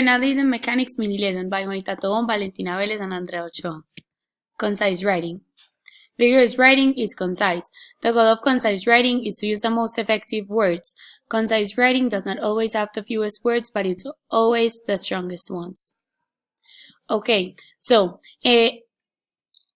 Journalism Mechanics Mini Lesson by Juanita Tobón, Valentina Vélez, and Andrea Ochoa. Concise writing. Vigorous writing is concise. The goal of concise writing is to use the most effective words. Concise writing does not always have the fewest words, but it's always the strongest ones. Okay, so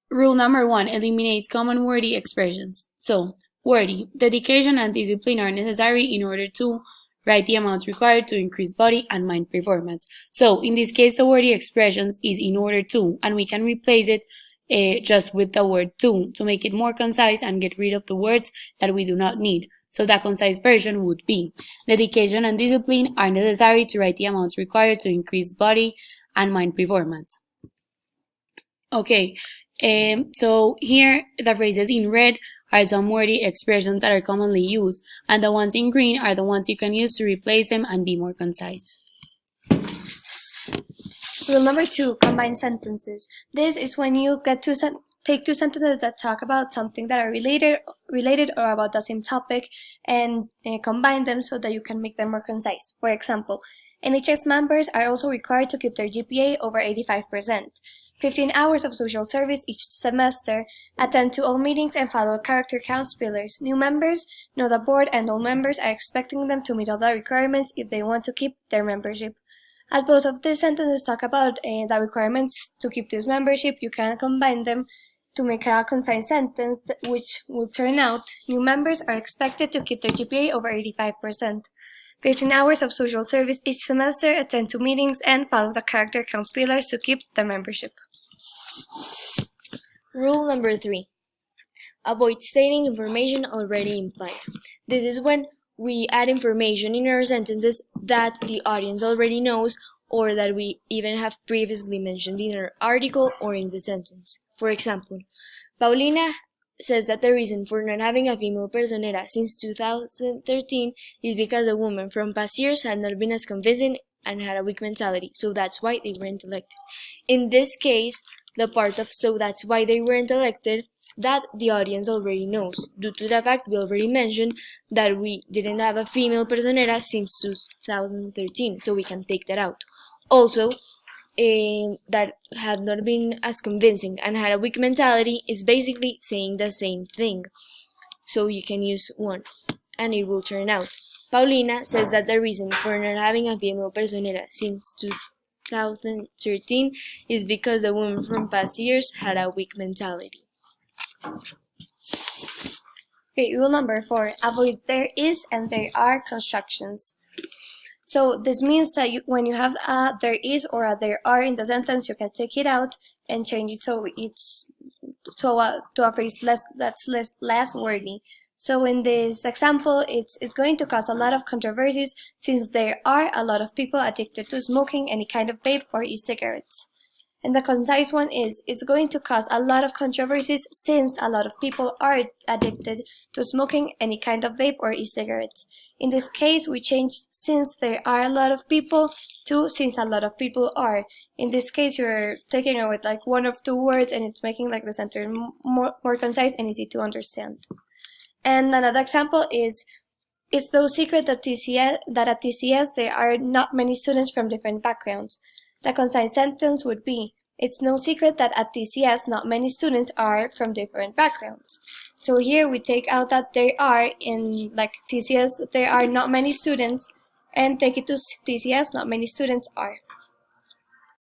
rule number 1, eliminate common wordy expressions. So, wordy, dedication and discipline are necessary in order to write the amounts required to increase body and mind performance. So, in this case, the wordy expressions is in order to, and we can replace it just with the word to make it more concise and get rid of the words that we do not need. So the concise version would be, dedication and discipline are necessary to write the amounts required to increase body and mind performance. Okay, so here the phrases in red are some wordy expressions that are commonly used, and the ones in green are the ones you can use to replace them and be more concise. Rule number 2, combine sentences. This is when you get to take two sentences that talk about something that are related or about the same topic and combine them so that you can make them more concise. For example, NHS members are also required to keep their GPA over 85%. 15 hours of social service each semester, attend to all meetings and follow character counts pillars. New members know the board and all members are expecting them to meet all the requirements if they want to keep their membership. As both of these sentences talk about the requirements to keep this membership, you can combine them to make a concise sentence which will turn out, new members are expected to keep their GPA over 85%. 15 hours of social service each semester, attend to meetings, and follow the character counts pillars to keep the membership. Rule number 3. Avoid stating information already implied. This is when we add information in our sentences that the audience already knows or that we even have previously mentioned in our article or in the sentence. For example, Paulina says that the reason for not having a female personera since 2013 is because the women from past years had not been as convincing and had a weak mentality, so that's why they weren't elected. In this case, the part of so that's why they weren't elected that the audience already knows, due to the fact we already mentioned that we didn't have a female personera since 2013, so we can take that out. Also, that had not been as convincing and had a weak mentality is basically saying the same thing. So you can use one, and it will turn out. Paulina says that the reason for not having a female personera since 2013 is because the women from past years had a weak mentality. Okay, rule number 4, avoid there is and there are constructions. So this means that when you have a there is or a there are in the sentence, you can take it out and change it so it's to a phrase that's less wordy. So in this example, it's going to cause a lot of controversies since there are a lot of people addicted to smoking any kind of vape or e-cigarettes. And the concise one is, it's going to cause a lot of controversies since a lot of people are addicted to smoking any kind of vape or e-cigarettes. In this case, we change since there are a lot of people to since a lot of people are. In this case, you're taking away like one of two words and it's making like the sentence more concise and easy to understand. And another example is, it's no secret that at TCS there are not many students from different backgrounds. The concise sentence would be, it's no secret that at TCS not many students are from different backgrounds. So here we take out that there are in like TCS there are not many students and take it to TCS not many students are.